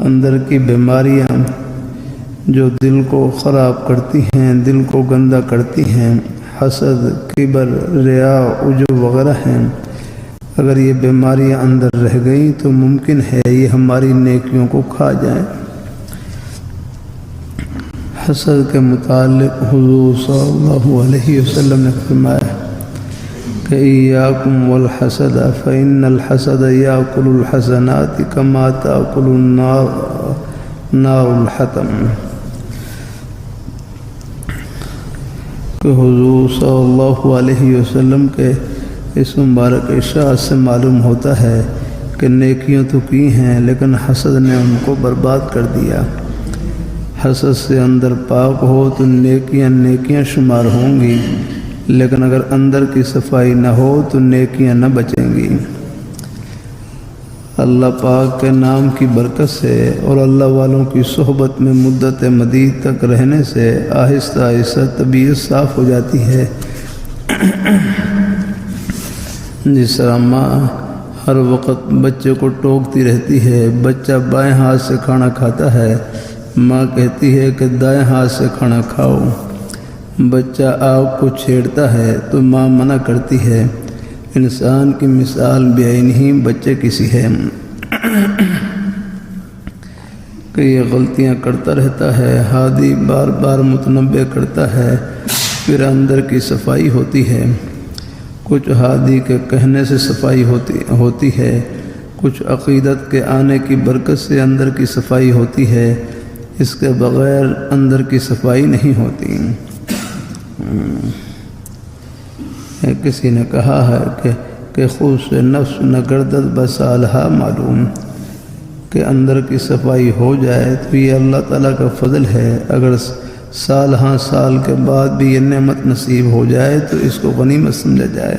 اندر کی بیماریاں جو دل کو خراب کرتی ہیں، دل کو گندہ کرتی ہیں، حسد، کبر، ریا، عجب وغیرہ ہیں، اگر یہ بیماریاں اندر رہ گئیں تو ممکن ہے یہ ہماری نیکیوں کو کھا جائیں۔ حسد کے متعلق حضور صلی اللہ علیہ وسلم نے فرمایا کہ ایاکم والحسد فإن الحسد یاکل الحسنات کما تاکل النار الحطب، کہ حضور صلی اللہ علیہ وسلم کے اس مبارک ارشاد سے معلوم ہوتا ہے کہ نیکیاں تو کی ہیں لیکن حسد نے ان کو برباد کر دیا۔ حسد سے اندر پاک ہو تو نیکیاں شمار ہوں گی، لیکن اگر اندر کی صفائی نہ ہو تو نیکیاں نہ بچیں گی۔ اللہ پاک کے نام کی برکت سے اور اللہ والوں کی صحبت میں مدت مدید تک رہنے سے آہستہ آہستہ طبیعت صاف ہو جاتی ہے۔ جس طرح ماں ہر وقت بچے کو ٹوکتی رہتی ہے، بچہ بائیں ہاتھ سے کھانا کھاتا ہے، ماں کہتی ہے کہ دائیں ہاتھ سے کھانا کھاؤ۔ بچہ آگ کو چھیڑتا ہے تو ماں منع کرتی ہے۔ انسان کی مثال بعینہ بچے کسی ہے کہ یہ غلطیاں کرتا رہتا ہے، ہادی بار بار متنبہ کرتا ہے، پھر اندر کی صفائی ہوتی ہے۔ کچھ ہادی کے کہنے سے صفائی ہوتی ہے، کچھ عقیدت کے آنے کی برکت سے اندر کی صفائی ہوتی ہے، اس کے بغیر اندر کی صفائی نہیں ہوتی۔ کسی نے کہا ہے کہ خود سے نفس نہ گردد بسالہا معلوم، کہ اندر کی صفائی ہو جائے تو یہ اللہ تعالیٰ کا فضل ہے، اگر سال ہاں سال کے بعد بھی یہ نعمت نصیب ہو جائے تو اس کو غنیمت سمجھا جائے۔